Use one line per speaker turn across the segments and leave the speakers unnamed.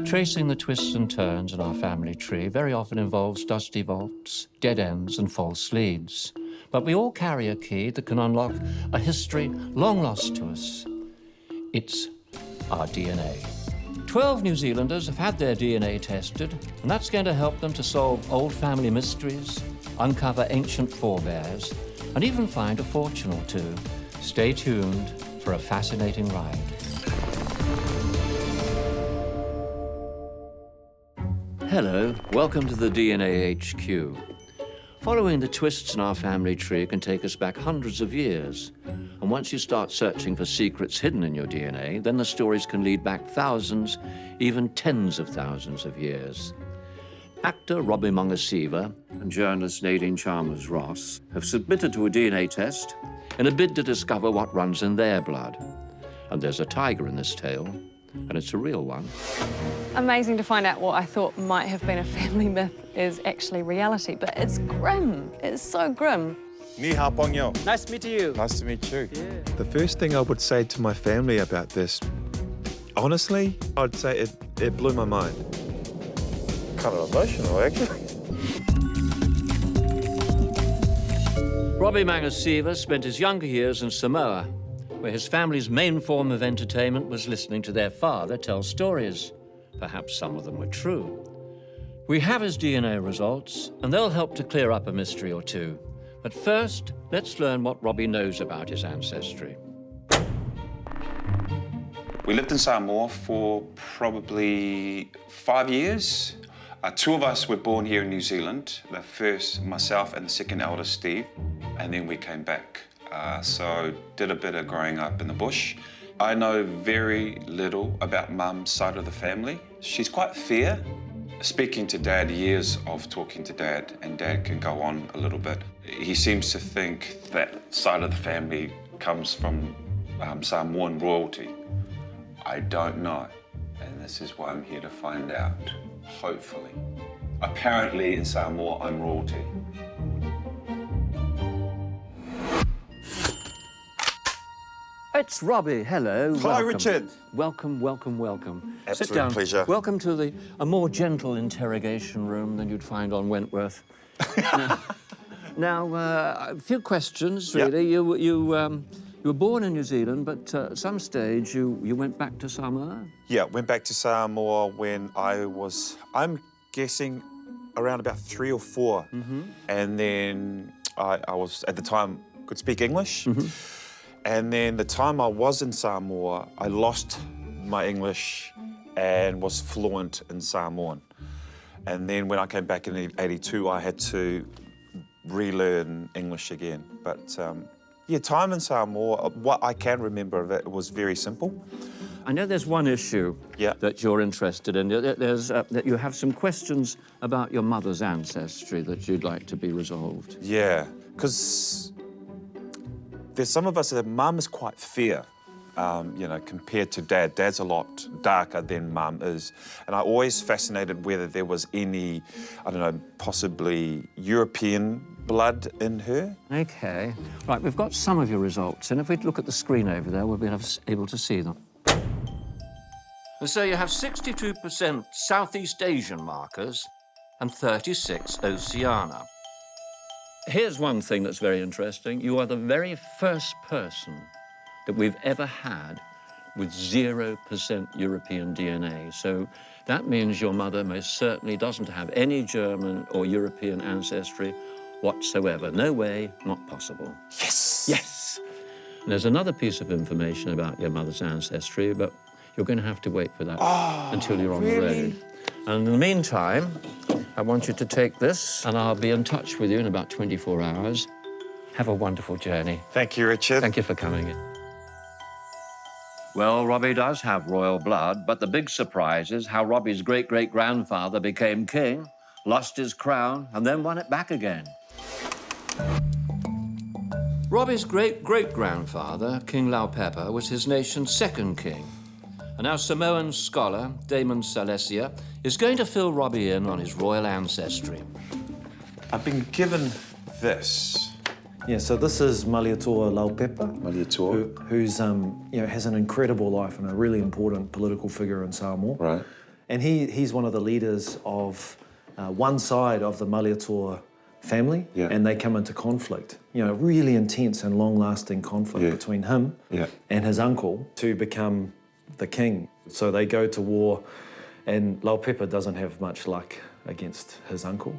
Tracing the twists and turns in our family tree very often involves dusty vaults, dead ends and false leads. But we all carry a key that can unlock a history long lost to us. It's our DNA. 12 New Zealanders have had their DNA tested, and that's going to help them to solve old family mysteries, uncover ancient forebears, and even find a fortune or two. Stay tuned for a fascinating ride. Hello, welcome to the DNA HQ. Following the twists in our family tree can take us back hundreds of years. And once you start searching for secrets hidden in your DNA, then the stories can lead back thousands, even tens of thousands of years. Actor Robbie and journalist Nadine Chalmers-Ross have submitted to a DNA test in a bid to discover what runs in their blood. And there's a tiger in this tale, and it's a real one.
Amazing to find out what I thought might have been a family myth is actually reality, but it's grim. It's so grim.
Ni hao pongyo.
Nice to meet you.
Nice to meet you.
Yeah.
The first thing I would say to my family about this, honestly, I'd say it blew my mind. Kind of emotional, actually.
Robbie Mangasiva spent his younger years in Samoa, where his family's main form of entertainment was listening to their father tell stories. Perhaps some of them were true. We have his DNA results, and they'll help to clear up a mystery or two. But first, let's learn what Robbie knows about his ancestry.
We lived in Samoa for probably 5 years. Two of us were born here in New Zealand. The first, myself, and the second eldest, Steve. And then we came back. So did a bit of growing up in the bush. I know very little about Mum's side of the family. She's quite fair. Speaking to Dad, years of talking to Dad, and Dad can go on a little bit. He seems to think that side of the family comes from Samoan royalty. I don't know, and this is why I'm here to find out, hopefully. Apparently in Samoa, I'm royalty.
It's Robbie. Hello.
Hi,
welcome.
Richard.
Welcome, welcome, welcome.
Absolute
Sit down.
pleasure.
Welcome to a more gentle interrogation room than you'd find on Wentworth. now, a few questions, really.
Yep.
You were born in New Zealand, but at some stage you went back to Samoa?
Yeah, went back to Samoa when I'm guessing, around about 3 or 4.
Mm-hmm.
And then I was, at the time, could speak English.
Mm-hmm.
And then the time I was in Samoa, I lost my English and was fluent in Samoan. And then when I came back in '82, I had to relearn English again. But yeah, time in Samoa, what I can remember of it was very simple.
I know there's one issue that you're interested in. There's that you have some questions about your mother's ancestry that you'd like to be resolved.
Yeah, because there's some of us that Mum is quite fair, you know, compared to Dad. Dad's a lot darker than Mum is. And I'm always fascinated whether there was any, I don't know, possibly European blood in her.
OK. Right, we've got some of your results, and if we look at the screen over there, we'll be able to see them. And so you have 62% Southeast Asian markers and 36 Oceania. Here's one thing that's very interesting. You are the very first person that we've ever had with 0% European DNA. So that means your mother most certainly doesn't have any German or European ancestry whatsoever. No way, not possible.
Yes!
Yes! And there's another piece of information about your mother's ancestry, but you're going to have to wait for that until you're on the road. And in the meantime, I want you to take this, and I'll be in touch with you in about 24 hours. Have a wonderful journey.
Thank you, Richard.
Thank you for coming in. Well, Robbie does have royal blood, but the big surprise is how Robbie's great-great-grandfather became king, lost his crown, and then won it back again. Robbie's great-great-grandfather, King Laupepa, was his nation's second king. And our Samoan scholar, Damon Salesia, is going to fill Robbie in on his royal ancestry.
I've been given this.
Yeah, so this is Malietoa Laupepa.
Malietoa.
Who's, you know, has an incredible life and a really important political figure in Samoa.
Right.
And he's one of the leaders of one side of the Malietoa family,
Yeah.
and they come into conflict. You know, really intense and long-lasting conflict between him and his uncle to become the king. So they go to war, and Laupepa doesn't have much luck against his uncle.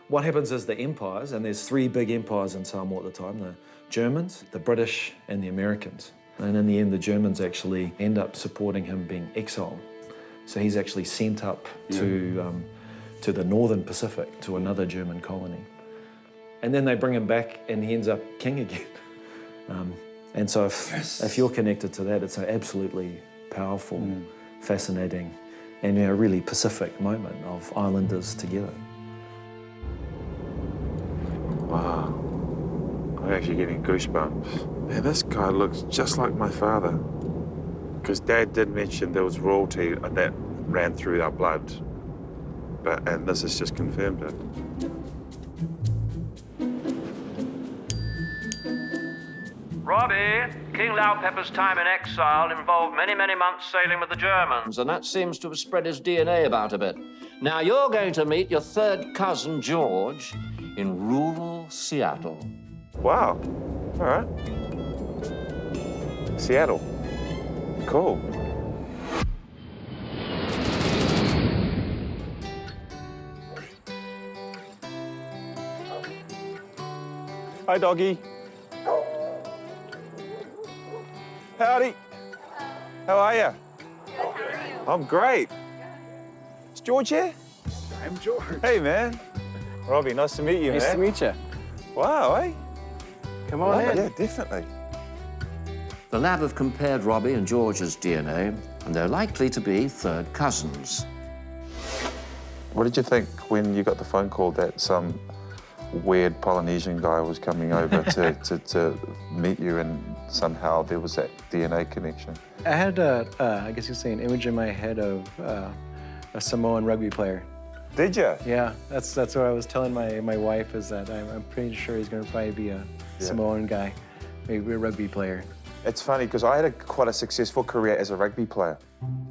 What happens is the empires, and there's 3 big empires in Samoa at the time, the Germans, the British, and the Americans. And in the end, the Germans actually end up supporting him being exiled. So he's actually sent up to the northern Pacific, to another German colony. And then they bring him back and he ends up king again. And so if you're connected to that, it's an absolutely powerful, fascinating, and really Pacific moment of islanders together.
Wow. I'm actually getting goosebumps. Man, this guy looks just like my father. Because Dad did mention there was royalty that ran through our blood. And this has just confirmed it.
Robbie, King Laupepa's time in exile involved many, many months sailing with the Germans, and that seems to have spread his DNA about a bit. Now, you're going to meet your 3rd cousin, George, in rural Seattle.
Wow. All right. Seattle. Cool. Hi, doggy. Howdy. How are you? I'm great. Is George here?
I'm George.
Hey, man. Robbie, nice to meet you,
Nice
man.
to meet you.
Wow, eh?
Come on in.
Yeah, definitely.
The lab have compared Robbie and George's DNA, and they're likely to be 3rd cousins.
What did you think when you got the phone call that some weird Polynesian guy was coming over to meet you, and somehow there was that DNA connection?
I had, I guess you say, an image in my head of a Samoan rugby player.
Did you?
Yeah, that's what I was telling my wife, is that I'm pretty sure he's going to probably be a Samoan guy, maybe a rugby player.
It's funny because I had quite a successful career as a rugby player.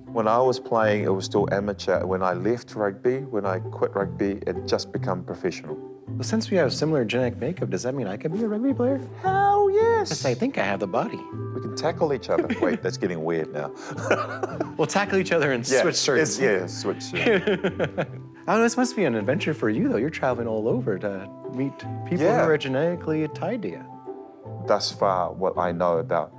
When I was playing, it was still amateur. When I left rugby, when I quit rugby, it just became professional.
Well, since we have similar genetic makeup, does that mean I could be a rugby player?
Hell yes!
Yes, I think I have the body.
We can tackle each other. Wait, that's getting weird now.
We'll tackle each other and switch shirts.
Switch shirts.
Oh, this must be an adventure for you, though. You're traveling all over to meet people who are genetically tied to you.
Thus far, what I know about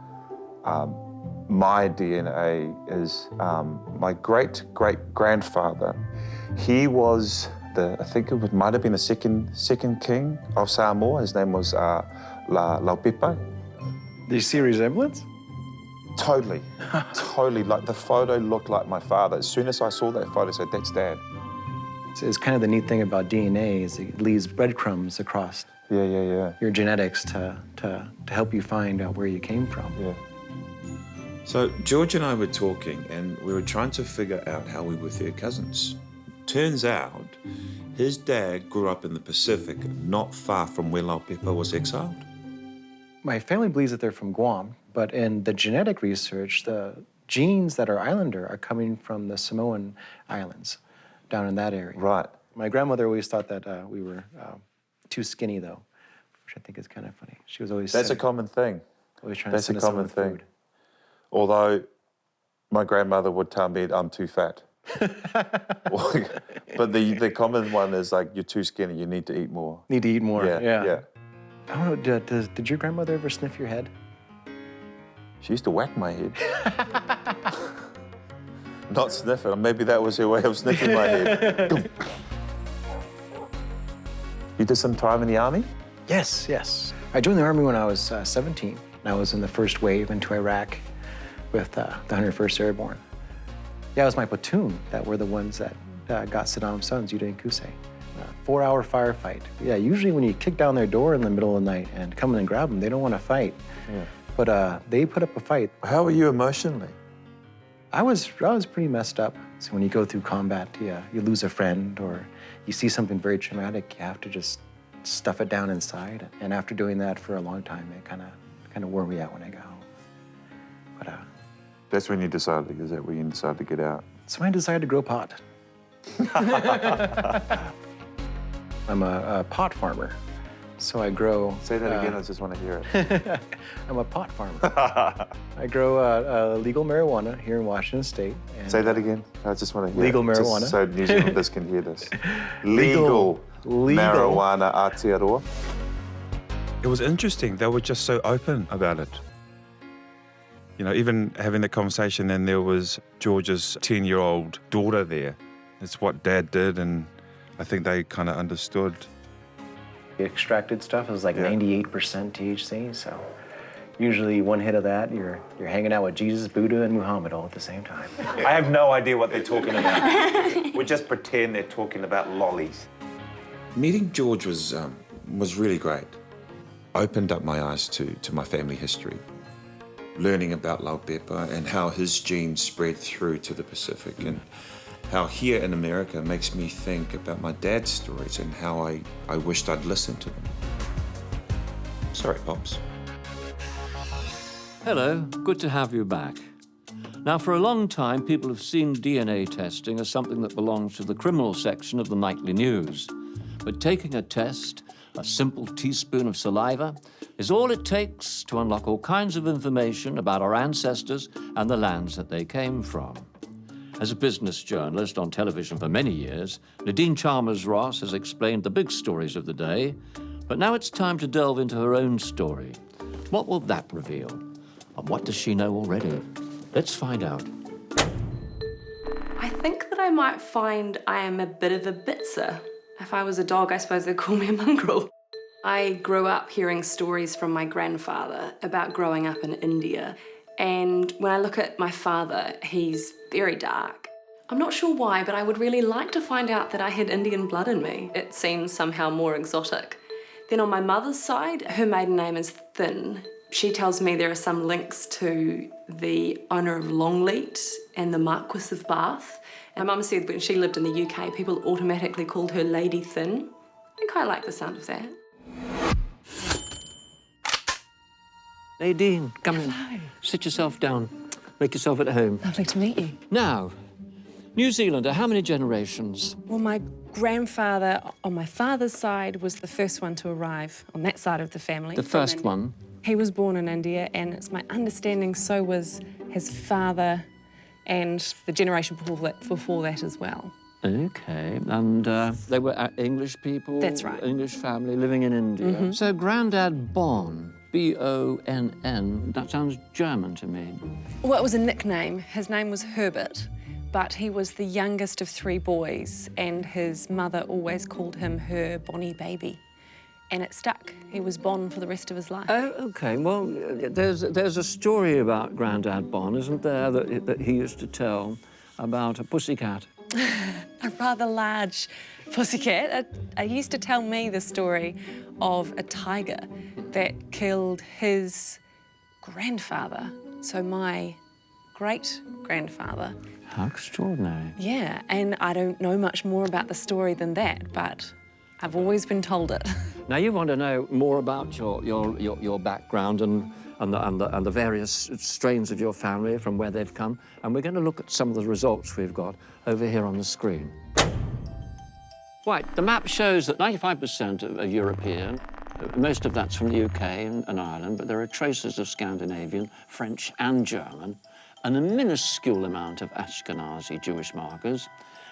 my DNA is my great-great-grandfather. He was I think it might have been the second king of Samoa. His name was Laupepa.
Do you see a resemblance?
Totally, totally. Like the photo looked like my father. As soon as I saw that photo, I said, "That's Dad."
It's kind of the neat thing about DNA is it leaves breadcrumbs across your genetics to help you find out where you came from.
Yeah. So George and I were talking, and we were trying to figure out how we were 3rd cousins. Turns out his dad grew up in the Pacific, not far from where Laupepa was exiled.
My family believes that they're from Guam, but in the genetic research, the genes that are islander are coming from the Samoan Islands, down in that area.
Right.
My grandmother always thought that we were too skinny, though, which I think is kind of funny. She was always
That's a common thing.
Always trying
That's
to send
a
us some
common
of the
thing.
food.
Although my grandmother would tell me I'm too fat. But the common one is like, you're too skinny, you need to eat more.
Need to eat more.
Yeah.
I don't know, did your grandmother ever sniff your head?
She used to whack my head. Not sniffing, maybe that was her way of sniffing my head. You did some time in the army?
Yes. I joined the Army when I was 17. I was in the first wave into Iraq with the 101st Airborne. Yeah, it was my platoon that were the ones that got Saddam's sons, Uday and Qusay. 4-hour firefight. Yeah, usually when you kick down their door in the middle of the night and come in and grab them, they don't want to fight.
Yeah.
But they put up a fight.
How were you emotionally?
I was pretty messed up. So when you go through combat, you lose a friend or you see something very traumatic, you have to just stuff it down inside. And after doing that for a long time, it kind of wore me out when I got home. But
that's when you decided, is that when you decided to get out?
So I decided to grow pot. I'm a pot farmer. So I grow...
Say that again, I just want to hear it.
I'm a pot farmer. I grow legal marijuana here in Washington State. And
Say that again, I just want to hear
legal
it.
marijuana.
Just so New Zealanders can hear this. Legal marijuana Aotearoa. It was interesting, they were just so open about it. You know, even having the conversation, and there was George's 10-year-old daughter there. It's what Dad did, and I think they kind of understood.
The extracted stuff is like 98% THC, so usually one hit of that, you're hanging out with Jesus, Buddha, and Muhammad all at the same time.
I have no idea what they're talking about. We just pretend they're talking about lollies. Meeting George was really great. Opened up my eyes to my family history. Learning about Laupepa and how his genes spread through to the Pacific, and how here in America makes me think about my dad's stories and how I wished I'd listened to them. Sorry, Pops.
Hello, good to have you back. Now, for a long time, people have seen DNA testing as something that belongs to the criminal section of the nightly news. But taking a test, a simple teaspoon of saliva, is all it takes to unlock all kinds of information about our ancestors and the lands that they came from. As a business journalist on television for many years, Nadine Chalmers-Ross has explained the big stories of the day, but now it's time to delve into her own story. What will that reveal? And what does she know already? Let's find out.
I think that I might find I am a bit of a bitzer. If I was a dog, I suppose they'd call me a mongrel. I grew up hearing stories from my grandfather about growing up in India. And when I look at my father, he's very dark. I'm not sure why, but I would really like to find out that I had Indian blood in me. It seems somehow more exotic. Then on my mother's side, her maiden name is Thin. She tells me there are some links to the owner of Longleat and the Marquis of Bath. And Mum said when she lived in the UK, people automatically called her Lady Thin. I think I like the sound of that.
Nadine, come in. Sit yourself down. Make yourself at home.
Lovely to meet you.
Now, New Zealander, how many generations?
Well, my grandfather on my father's side was the first one to arrive on that side of the family.
The first one?
He was born in India, and it's my understanding so was his father and the generation before that as well.
Okay, and they were English people?
That's right.
English family living in India.
Mm-hmm.
So Grandad Bonn, B-O-N-N, that sounds German to me.
Well, it was a nickname. His name was Herbert, but he was the youngest of 3 boys, and his mother always called him her Bonnie baby. And it stuck. He was Bon for the rest of his life.
Oh, OK. Well, there's a story about Grandad Bonn, isn't there, that he used to tell about a pussycat?
A rather large pussycat. He used to tell me the story of a tiger that killed his grandfather, so my great-grandfather.
How extraordinary.
Yeah, and I don't know much more about the story than that, but I've always been told it.
Now, you want to know more about your background and the various strains of your family, from where they've come, and we're going to look at some of the results we've got over here on the screen. Right, the map shows that 95% are European. Most of that's from the UK and Ireland, but there are traces of Scandinavian, French and German, and a minuscule amount of Ashkenazi Jewish markers.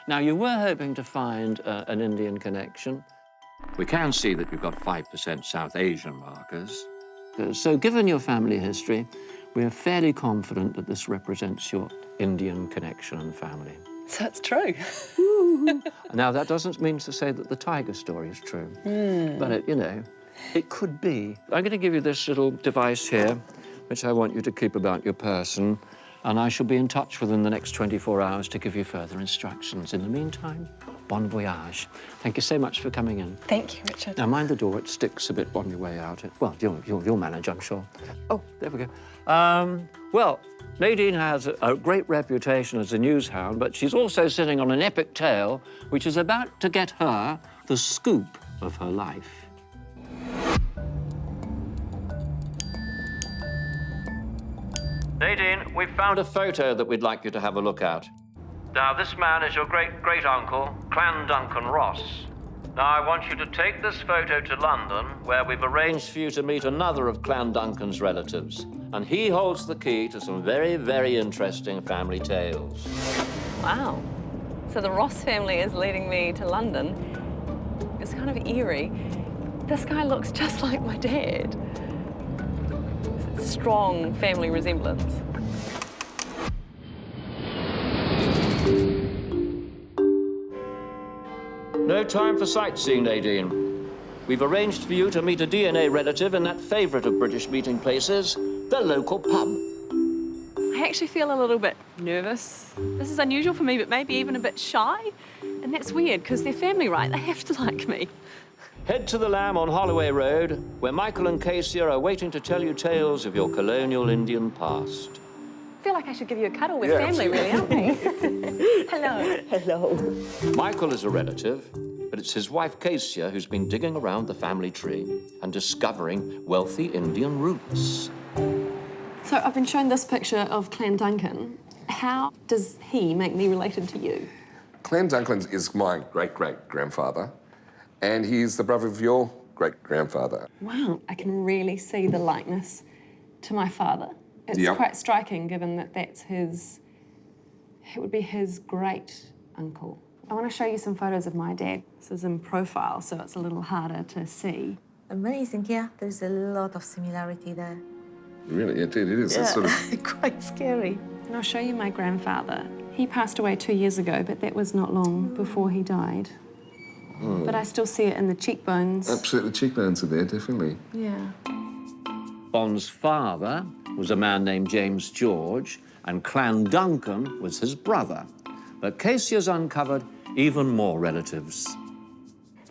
Now, you were hoping to find an Indian connection. We can see that you've got 5% South Asian markers. So given your family history, we're fairly confident that this represents your Indian connection and family.
So it's true.
Now, that doesn't mean to say that the tiger story is true, but it could be. I'm going to give you this little device here, which I want you to keep about your person, and I shall be in touch within the next 24 hours to give you further instructions. In the meantime, bon voyage. Thank you so much for coming in.
Thank you, Richard.
Now, mind the door, it sticks a bit on your way out. Well, you'll manage, I'm sure. Oh, there we go. Well, Nadine has a great reputation as a news hound, but she's also sitting on an epic tale which is about to get her the scoop of her life. Nadine, we've found a photo that we'd like you to have a look at. Now, this man is your great-great-uncle, Clan Duncan Ross. Now, I want you to take this photo to London, where we've arranged for you to meet another of Clan Duncan's relatives. And he holds the key to some very, very interesting family tales.
Wow. So the Ross family is leading me to London. It's kind of eerie. This guy looks just like my dad. Strong family resemblance.
No time for sightseeing, Nadine. We've arranged for you to meet a DNA relative in that favourite of British meeting places, the local pub.
I actually feel a little bit nervous. This is unusual for me, but maybe even a bit shy. And that's weird, because they're family, right? They have to like me.
Head to the Lamb on Holloway Road, where Michael and Casey are waiting to tell you tales of your colonial Indian past.
I feel like I should give you a cuddle. We're family, really, aren't we? Hello.
Hello.
Michael is a relative, but it's his wife, Casey, who's been digging around the family tree and discovering wealthy Indian roots.
So I've been shown this picture of Clan Duncan. How does he make me related to you?
Clan Duncan is my great-great-grandfather, and he's the brother of your great-grandfather.
Wow, I can really see the likeness to my father. It's quite striking, given that that's his... It would be his great-uncle. I want to show you some photos of my dad. This is in profile, so it's a little harder to see.
Amazing, yeah. There's a lot of similarity there.
Really, it is.
Yeah.
It's sort of...
Quite scary.
And I'll show you my grandfather. He passed away 2 years ago, but that was not long before he died. But I still see it in the cheekbones.
Absolutely, the cheekbones are there, definitely.
Yeah.
Bond's father was a man named James George, and Clan Duncan was his brother. But Casey has uncovered even more relatives.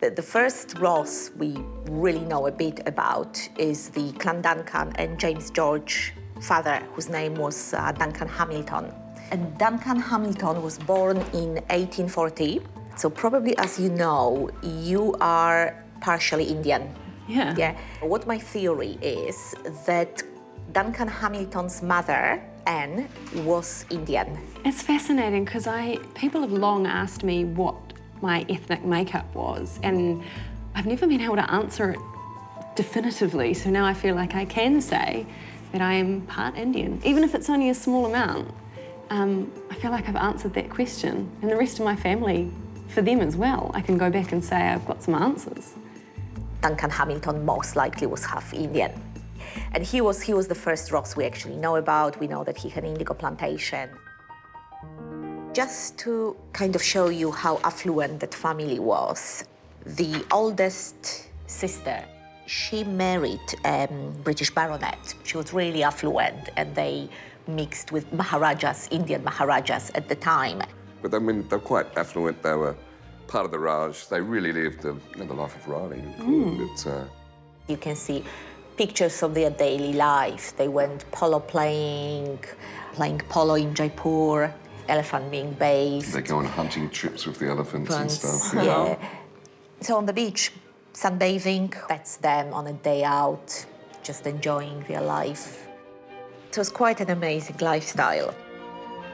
The first Ross we really know a bit about is the Clan Duncan and James George father, whose name was Duncan Hamilton. And Duncan Hamilton was born in 1840. So probably, as you know, you are partially Indian.
Yeah.
Yeah. What my theory is that Duncan Hamilton's mother, Anne, was Indian.
It's fascinating because people have long asked me what my ethnic makeup was, and I've never been able to answer it definitively. So now I feel like I can say that I am part Indian, even if it's only a small amount. I feel like I've answered that question, and the rest of my family, for them as well. I can go back and say I've got some answers.
Duncan Hamilton most likely was half Indian. And he was the first Ross we actually know about. We know that he had an indigo plantation. Just to kind of show you how affluent that family was, the oldest sister, she married a British baronet. She was really affluent, and they mixed with Maharajas, Indian Maharajas at the time.
But I mean, they're quite affluent. They were part of the Raj. They really lived the life of Robbie.
You can see pictures of their daily life. They went polo playing polo in Jaipur, elephant being bathed.
They go on hunting trips with the elephants and stuff.
Yeah. So on the beach, sunbathing, that's them on a day out, just enjoying their life. It was quite an amazing lifestyle.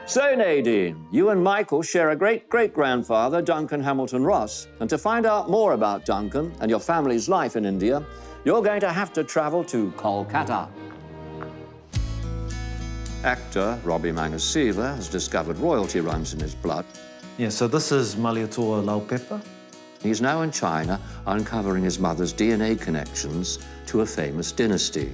So, Nadine, you and Michael share a great-great-grandfather, Duncan Hamilton Ross. And to find out more about Duncan and your family's life in India, you're going to have to travel to Kolkata. Actor Robbie has discovered royalty runs in his blood.
Yeah, so this is Malietoa Laupepa.
He's now in China, uncovering his mother's DNA connections to a famous dynasty.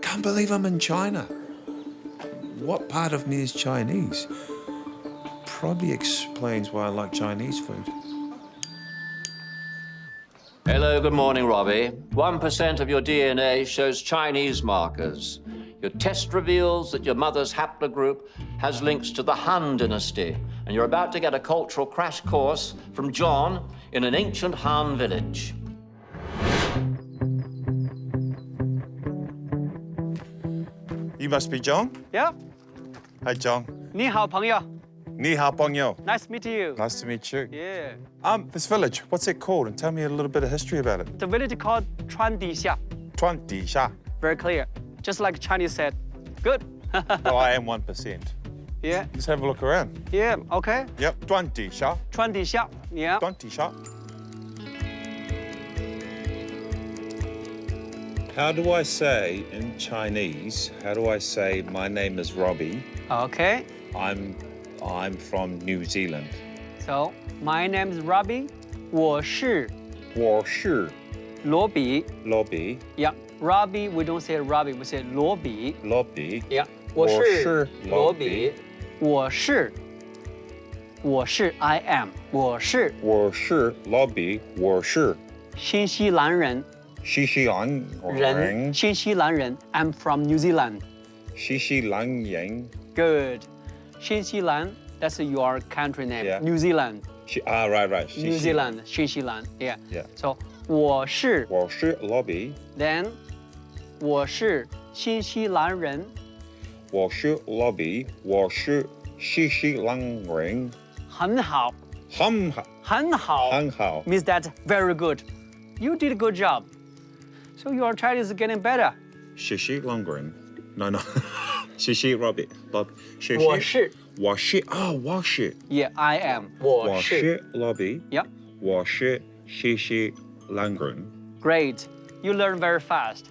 Can't believe I'm in China. What part of me is Chinese? Probably explains why I like Chinese food.
Hello, good morning, Robbie. 1% of your DNA shows Chinese markers. Your test reveals that your mother's haplogroup has links to the Han dynasty, and you're about to get a cultural crash course from John in an ancient Han village.
You must be John?
Yeah.
Hi, John.
你好朋友
Ni hao pongyo.
Nice to meet you.
Nice to meet you.
Yeah.
This village, what's it called? And tell me a little bit of history about it.
The village called 川底下.
20下.
Very clear. Just like Chinese said. Good.
Oh, I am 1%.
Yeah.
Let's have a look around.
Yeah, okay.
Yep, 20下.
20下. Yeah.
20下. How do I say in Chinese, how do I say my name is Robbie?
Okay.
I'm from New Zealand.
So, my name is Robbie. 我是
我是
罗比.
Robbie.
Yeah. Robbie, we don't say Robbie, we say 罗比.
Robbie.
Yeah.
我是
我是罗比.
Robbie.
我是 I am. 我是
我是 Robbie. 我是
新西兰人。
新西兰人。
新西兰人. I'm from New Zealand.
新西兰人.
Good. 新西兰, that's your country name.
Yeah.
New Zealand.
Right.
New Zealand, 新西兰. Yeah.
Yeah.
So, 我是
Robbie.
Then, 我是新西兰人.
我是 Robbie. 我是新西兰人.
很好.
很好.
很好.
很好.
Means that very good. You did a good job. So your Chinese is getting better.
西西兰人. No. 西西 Robbie.
我是
我是 我是
Yeah, I am. 我是
Robbie.
Yep.
我是西西兰人.
Great. You learn very fast.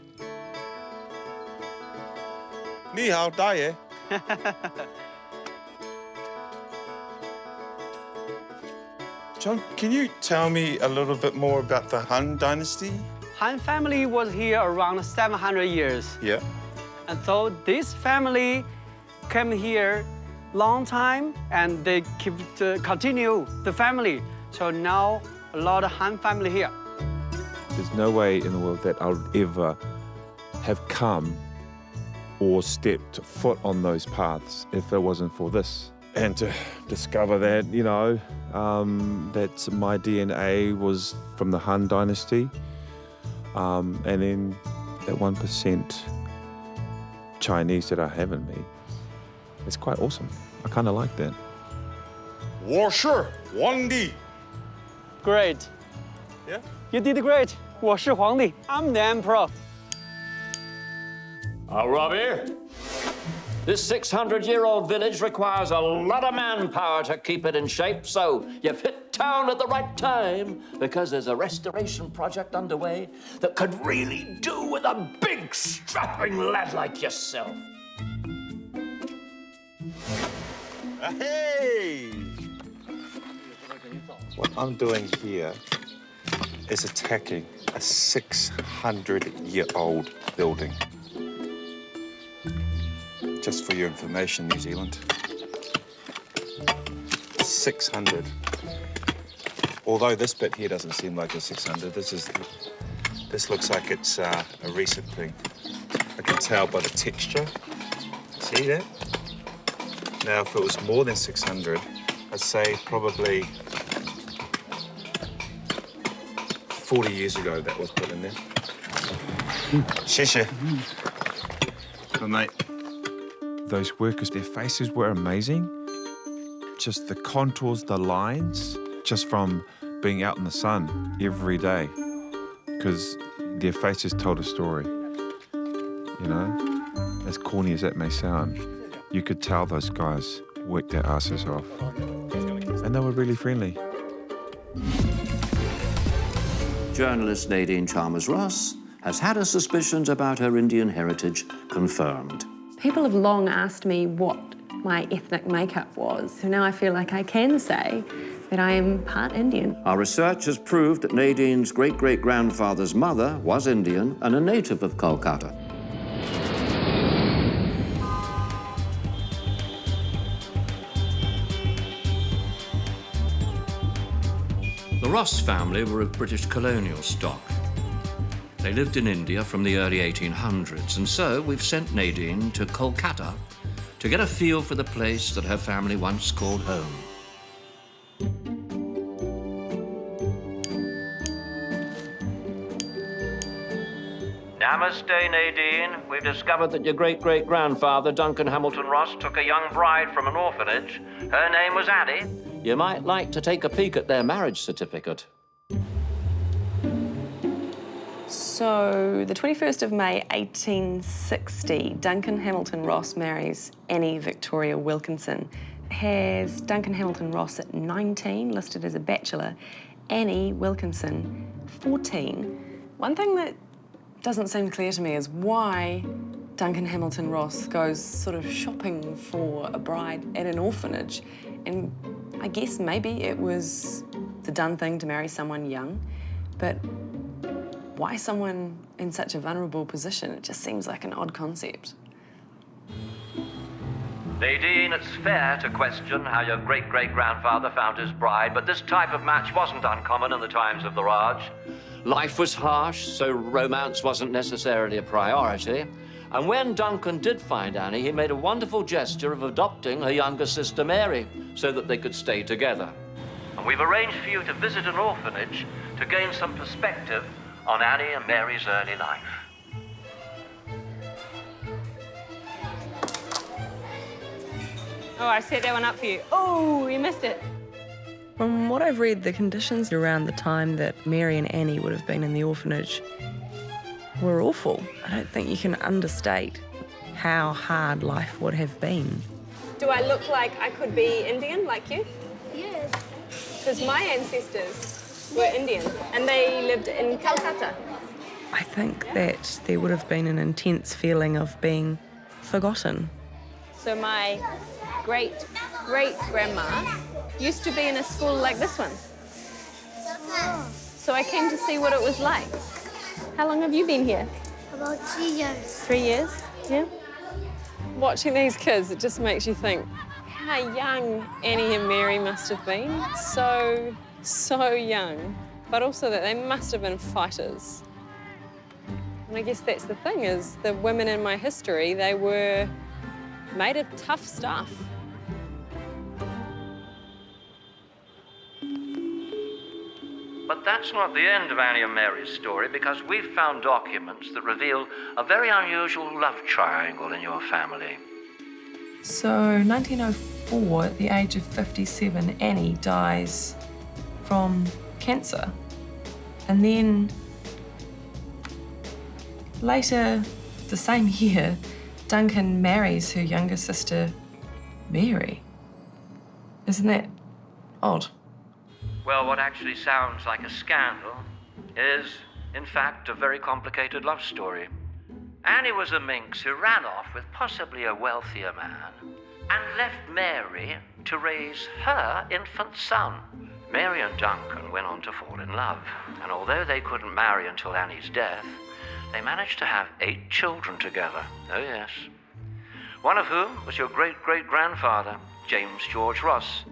你好，大爷. John, can you tell me a little bit more about the Han Dynasty?
Han family was here around 700 years.
Yeah.
And so this family came here long time and they keep to continue the family. So now a lot of Han family here.
There's no way in the world that I would ever have come or stepped foot on those paths if it wasn't for this. And to discover that, that my DNA was from the Han Dynasty, and then that 1% Chinese that I have in me, it's quite awesome. I kind of like that. 我是皇帝.
Great.
Yeah?
You did great. 我是皇帝. I'm the emperor.
Robbie, this 600-year-old village requires a lot of manpower to keep it in shape, so you've hit town at the right time because there's a restoration project underway that could really do with a big, strapping lad like yourself.
Hey! What I'm doing here is attacking a 600-year-old building. Just for your information, New Zealand. 600. Although this bit here doesn't seem like a 600, this looks like it's a recent thing. I can tell by the texture. See that? Now, if it was more than 600, I'd say probably 40 years ago that was put in there. Sheshe. Good night. Those workers, their faces were amazing. Just the contours, the lines, just from being out in the sun every day. Because their faces told a story. As corny as that may sound, you could tell those guys worked their asses off. And they were really friendly.
Journalist Nadine Chalmers-Ross has had her suspicions about her Indian heritage confirmed.
People have long asked me what my ethnic makeup was, so now I feel like I can say that I am part Indian.
Our research has proved that Nadine's great-great-grandfather's mother was Indian and a native of Kolkata. The Ross family were of British colonial stock. They lived in India from the early 1800s, and so we've sent Nadine to Kolkata to get a feel for the place that her family once called home. Namaste, Nadine. We've discovered that your great-great-grandfather, Duncan Hamilton Ross, took a young bride from an orphanage. Her name was Addie. You might like to take a peek at their marriage certificate.
So, the 21st of May, 1860, Duncan Hamilton Ross marries Annie Victoria Wilkinson. Has Duncan Hamilton Ross at 19, listed as a bachelor, Annie Wilkinson, 14. One thing that doesn't seem clear to me is why Duncan Hamilton Ross goes sort of shopping for a bride at an orphanage. And I guess maybe it was the done thing to marry someone young, but why someone in such a vulnerable position? It just seems like an odd concept.
Nadine, it's fair to question how your great-great-grandfather found his bride, but this type of match wasn't uncommon in the times of the Raj. Life was harsh, so romance wasn't necessarily a priority. And when Duncan did find Annie, he made a wonderful gesture of adopting her younger sister Mary so that they could stay together. And we've arranged for you to visit an orphanage to gain some perspective on Annie and Mary's early life.
Oh, I set that one up for you. Oh, you missed it.
From what I've read, the conditions around the time that Mary and Annie would have been in the orphanage were awful. I don't think you can understate how hard life would have been.
Do I look like I could be Indian, like you?
Yes.
Because my ancestors were Indian, and they lived in Kolkata.
I think that there would have been an intense feeling of being forgotten.
So my great-great-grandma used to be in a school like this one. So I came to see what it was like. How long have you been here?
About 3 years.
3 years, yeah? Watching these kids, it just makes you think how young Annie and Mary must have been. So young. But also that they must have been fighters. And I guess that's the thing, is the women in my history, they were made of tough stuff.
But that's not the end of Annie and Mary's story, because we've found documents that reveal a very unusual love triangle in your family.
So, 1904, at the age of 57, Annie dies from cancer. And then later, the same year, Duncan marries her younger sister, Mary. Isn't that odd?
Well, what actually sounds like a scandal is, in fact, a very complicated love story. Annie was a minx who ran off with possibly a wealthier man and left Mary to raise her infant son. Mary and Duncan went on to fall in love, and although they couldn't marry until Annie's death, they managed to have 8 children together. Oh, yes. One of whom was your great-great-grandfather, James George Ross.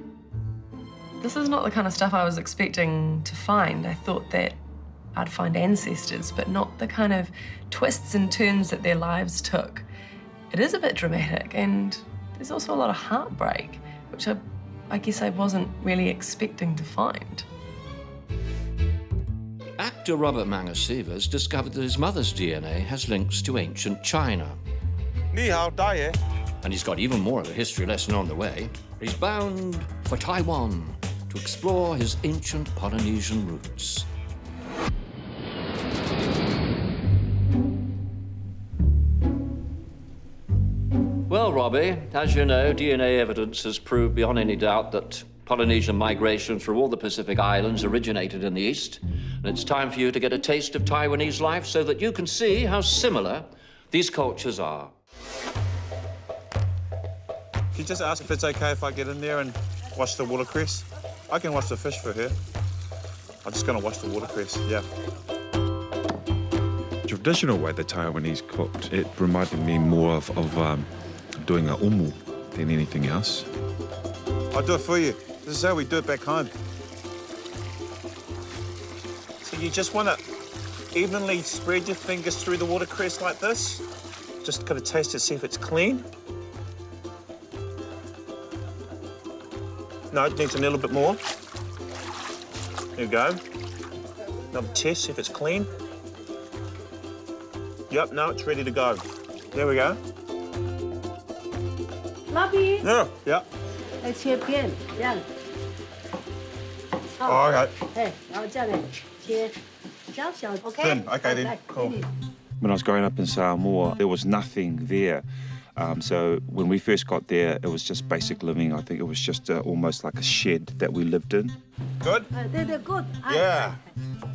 This is not the kind of stuff I was expecting to find. I thought that I'd find ancestors, but not the kind of twists and turns that their lives took. It is a bit dramatic, and there's also a lot of heartbreak, which I guess I wasn't really expecting to find.
Actor Robert Mangasivas discovered that his mother's DNA has links to ancient China.
Ni hao, dai.
And he's got even more of a history lesson on the way. He's bound for Taiwan to explore his ancient Polynesian roots. Well, Robbie, as you know, DNA evidence has proved beyond any doubt that Polynesian migration through all the Pacific Islands originated in the East. And it's time for you to get a taste of Taiwanese life so that you can see how similar these cultures are.
Can you just ask if it's okay if I get in there and wash the watercress? I can wash the fish for her. I'm just going to wash the watercress, yeah. The traditional way the Taiwanese cooked, it reminded me more of doing a umu than anything else. I'll do it for you. This is how we do it back home. So you just want to evenly spread your fingers through the watercress like this. Just got to taste it, see if it's clean. No, it needs a little bit more. There you go. Another test, see if it's clean. Yep, no, it's ready to go. There we go.
Robbie.
Yeah, yeah.
来切片，这样。
Oh, okay.
哎，然后这样呢，切。
Thin. Okay then. Cool. When I was growing up in Samoa, there was nothing there. So when we first got there, it was just basic living. I think it was just almost like a shed that we lived in. Good?
They're good.
Yeah.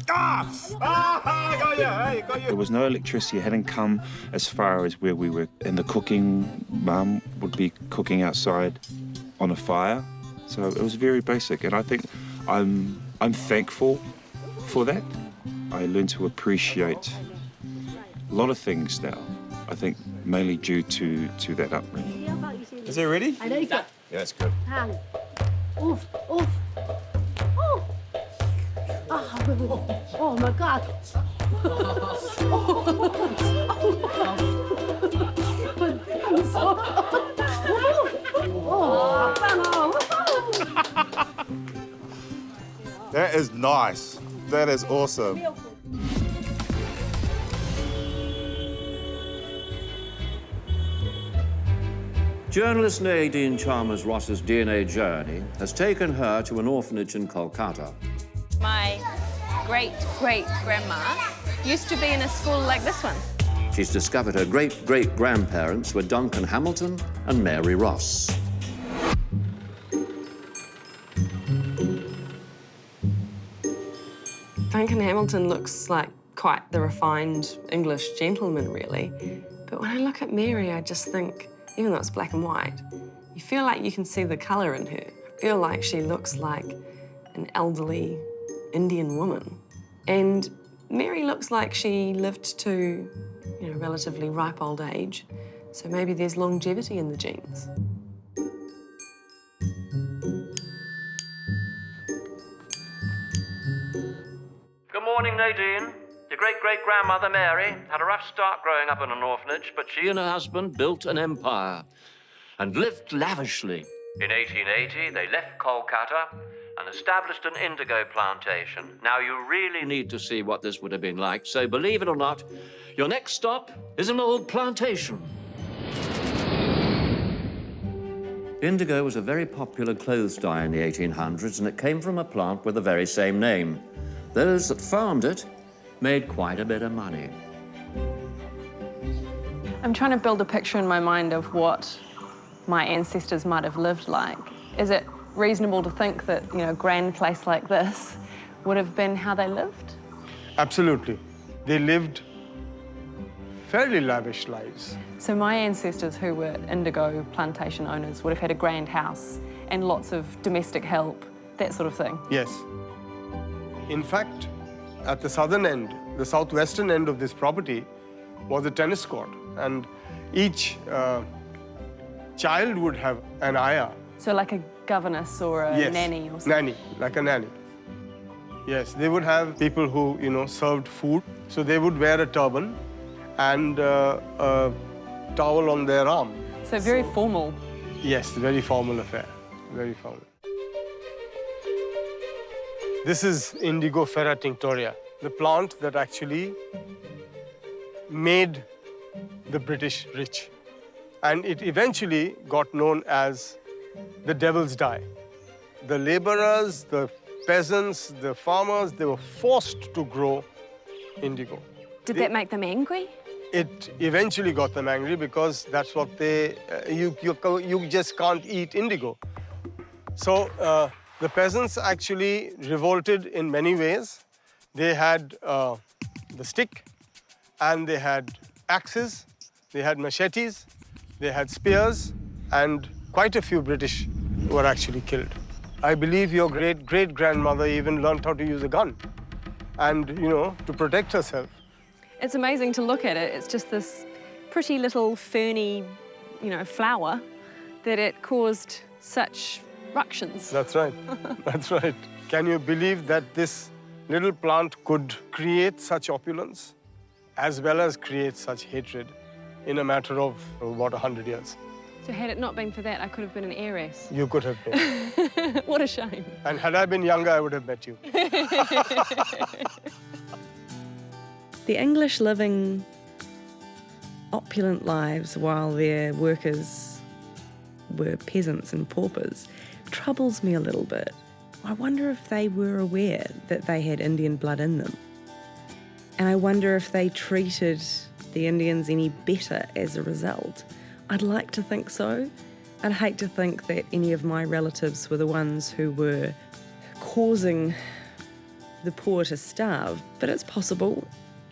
I got you. Hey, got you. There was no electricity. It hadn't come as far as where we were. And the cooking, Mum would be cooking outside on a fire. So it was very basic. And I think I'm thankful for that. I learned to appreciate a lot of things now. I think mainly due to that upbringing. Is it ready? Yeah, that's good.
Oof, oof. Oh my God.
That is nice. That is awesome.
Journalist Nadine Chalmers-Ross's DNA journey has taken her to an orphanage in Kolkata.
My great-great-grandma used to be in a school like this one.
She's discovered her great-great-grandparents were Duncan Hamilton and Mary Ross.
Duncan Hamilton looks like quite the refined English gentleman, really. But when I look at Mary, I just think, even though it's black and white, you feel like you can see the colour in her. I feel like she looks like an elderly Indian woman. And Mary looks like she lived to, relatively ripe old age. So maybe there's longevity in the genes.
Good morning, Nadine. Your great-great-grandmother, Mary, had a rough start growing up in an orphanage, but she and her husband built an empire and lived lavishly. In 1880, they left Kolkata and established an indigo plantation. Now, you really need to see what this would have been like, so believe it or not, your next stop is an old plantation. Indigo was a very popular clothes dye in the 1800s, and it came from a plant with the very same name. Those that farmed it made quite a bit of money.
I'm trying to build a picture in my mind of what my ancestors might have lived like. Is it reasonable to think that, a grand place like this would have been how they lived?
Absolutely. They lived fairly lavish lives.
So my ancestors, who were indigo plantation owners, would have had a grand house and lots of domestic help, that sort of thing?
Yes. In fact, at the southern end, the southwestern end of this property was a tennis court, and each child would have an ayah.
So like a governess or a nanny or something?
Nanny, like a nanny. Yes, they would have people who, served food. So they would wear a turban and a towel on their arm.
So very formal.
Yes, very formal affair, very formal. This is Indigo ferra tinctoria, the plant that actually made the British rich. And it eventually got known as the devil's dye. The laborers, the peasants, the farmers, they were forced to grow indigo.
Did that make them angry?
It eventually got them angry because that's what you just can't eat indigo. So the peasants actually revolted in many ways. They had the stick, and they had axes, they had machetes, they had spears, and quite a few British were actually killed. I believe your great-great-grandmother even learned how to use a gun and, to protect herself.
It's amazing to look at it. It's just this pretty little ferny, flower that it caused such ructions.
That's right. That's right. Can you believe that this little plant could create such opulence as well as create such hatred in a matter of about 100 years?
So had it not been for that, I could have been an heiress.
You could have been.
What a shame.
And had I been younger, I would have met you.
The English living opulent lives while their workers were peasants and paupers troubles me a little bit. I wonder if they were aware that they had Indian blood in them. And I wonder if they treated the Indians any better as a result. I'd like to think so. I'd hate to think that any of my relatives were the ones who were causing the poor to starve, but it's possible.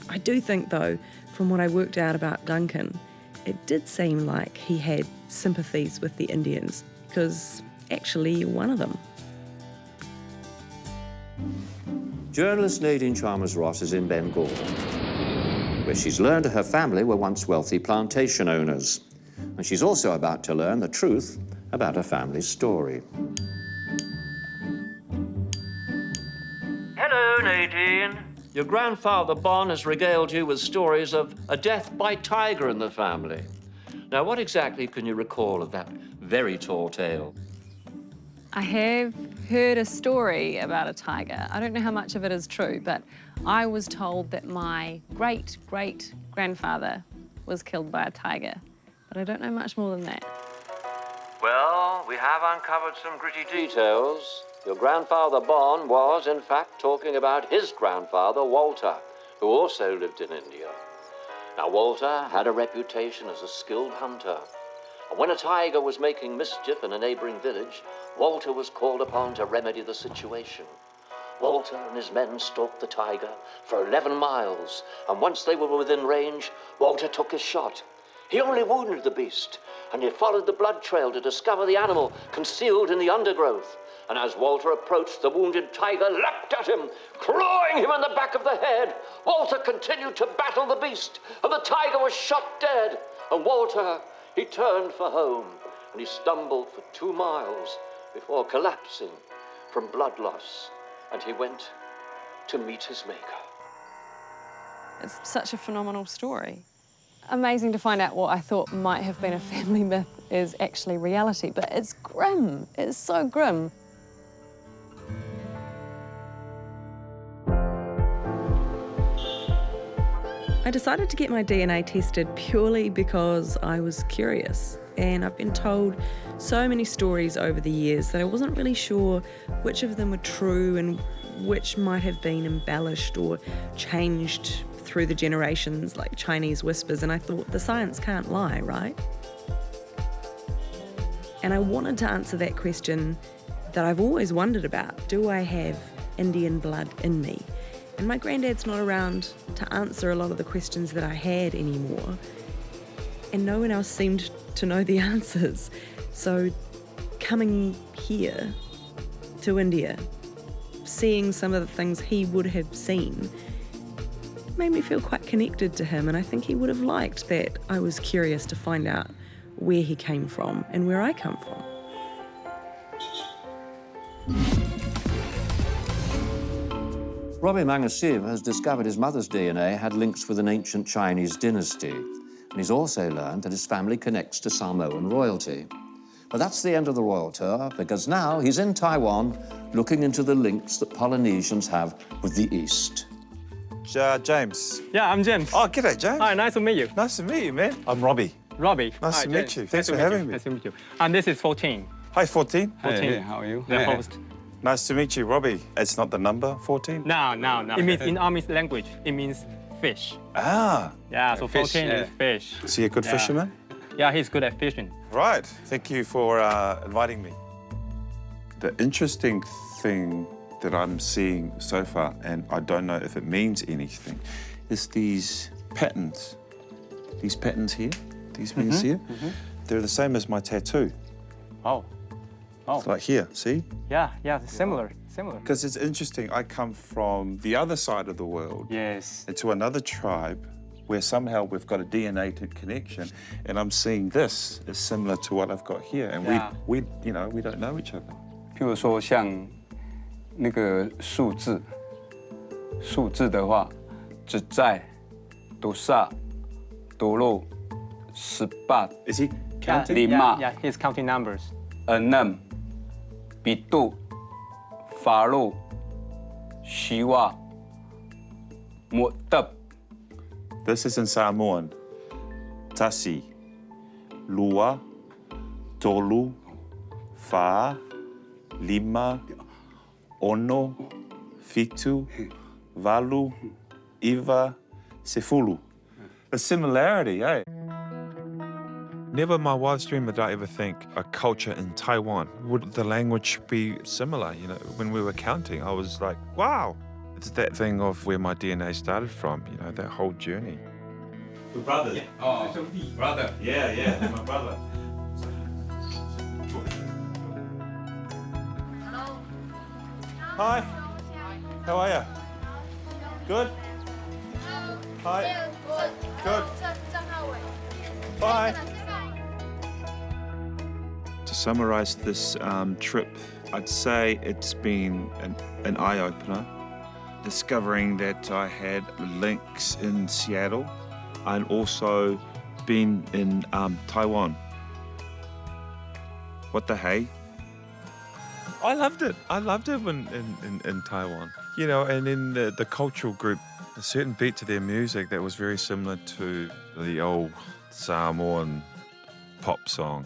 I do think, though, from what I worked out about Duncan, it did seem like he had sympathies with the Indians, because actually you're one of them.
Journalist Nadine Chalmers-Ross is in Bengal, where she's learned her family were once wealthy plantation owners. And she's also about to learn the truth about her family's story. Hello, Nadine. Your grandfather, Bon, has regaled you with stories of a death by tiger in the family. Now, what exactly can you recall of that very tall tale?
I have heard a story about a tiger. I don't know how much of it is true, but I was told that my great-great-grandfather was killed by a tiger. But I don't know much more than that.
Well, we have uncovered some gritty details. Your grandfather, Bon, was, in fact, talking about his grandfather, Walter, who also lived in India. Now, Walter had a reputation as a skilled hunter. And when a tiger was making mischief in a neighbouring village, Walter was called upon to remedy the situation. Walter and his men stalked the tiger for 11 miles, and once they were within range, Walter took his shot. He only wounded the beast, and he followed the blood trail to discover the animal concealed in the undergrowth. And as Walter approached, the wounded tiger leapt at him, clawing him in the back of the head. Walter continued to battle the beast, and the tiger was shot dead. And Walter, he turned for home, and he stumbled for 2 miles before collapsing from blood loss. And he went to meet his maker.
It's such a phenomenal story. Amazing to find out what I thought might have been a family myth is actually reality, but it's grim. It's so grim.
I decided to get my DNA tested purely because I was curious, and I've been told so many stories over the years that I wasn't really sure which of them were true and which might have been embellished or changed through the generations like Chinese whispers, and I thought the science can't lie, right? And I wanted to answer that question that I've always wondered about. Do I have Indian blood in me? And my granddad's not around to answer a lot of the questions that I had anymore. And no one else seemed to know the answers. So coming here to India, seeing some of the things he would have seen, made me feel quite connected to him, and I think he would have liked that I was curious to find out where he came from and where I come from.
Robbie Mangasiva has discovered his mother's DNA had links with an ancient Chinese dynasty, and he's also learned that his family connects to Samoan royalty. But that's the end of the royal tour, because now he's in Taiwan looking into the links that Polynesians have with the East.
James.
Yeah, I'm James.
Oh, g'day, James.
Hi, nice to meet you.
Nice to meet you, man. I'm Robbie.
Robbie.
Nice to meet you. Thanks for having me.
Nice to meet you. And this is 14.
Hi, 14.
14.
Hey, how are you?
The host.
Nice to meet you, Robbie. It's not the number 14?
No. It means, in army language, it means fish.
Ah.
Yeah, so 14 is fish.
Is he a good fisherman?
Yeah, he's good at fishing.
Right. Thank you for inviting me. The interesting thing that I'm seeing so far, and I don't know if it means anything, is these patterns. These patterns here, these things here, they're the same as my tattoo.
Oh.
It's like here, see?
Yeah, similar.
Because it's interesting, I come from the other side of the world.
Yes.
To another tribe where somehow we've got a DNA connection, and I'm seeing this is similar to what I've got here, and we don't know each other.
譬如说像那个数字的话，只在、多少、多少、18。
Is he counting?
Yeah, he's counting numbers.
6, 7, 8, 9, 10.
This is in Samoan. Tasi, lua, tolu, fa, lima, ono, fitu, valu, Eva Sefulu. The similarity, eh? Never in my wildest dream did I ever think a culture in Taiwan, would the language be similar? You know, when we were counting, I was like, wow. It's that thing of where my DNA started from, you know, that whole journey. We're brothers. Oh, brother. Yeah, my brother.
Hello.
Hi. How are you? Good? Hi. Good. Bye. To summarize this trip, I'd say it's been an eye-opener. Discovering that I had links in Seattle and also been in Taiwan. What the hey? I loved it. I loved it in Taiwan. You know, and in the cultural group, a certain beat to their music that was very similar to the old Samoan pop song.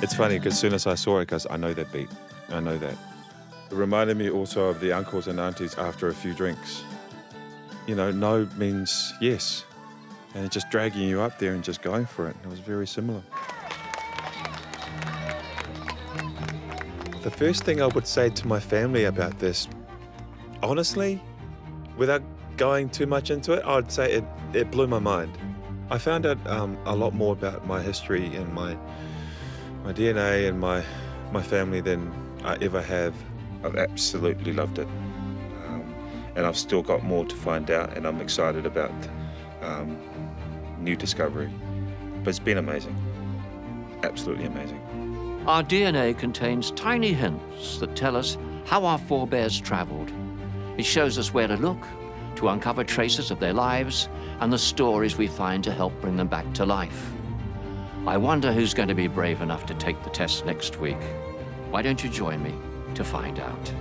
It's funny because as soon as I saw it, I know that beat. I know that. It reminded me also of the uncles and aunties after a few drinks. You know, no means yes. And just dragging you up there and just going for it. It was very similar. The first thing I would say to my family about this, honestly, without going too much into it, I'd say it blew my mind. I found out a lot more about my history and my DNA and my family than I ever have. I've absolutely loved it. And I've still got more to find out, and I'm excited about new discovery. But it's been amazing. Absolutely amazing.
Our DNA contains tiny hints that tell us how our forebears traveled. It shows us where to look, to uncover traces of their lives and the stories we find to help bring them back to life. I wonder who's going to be brave enough to take the test next week. Why don't you join me to find out?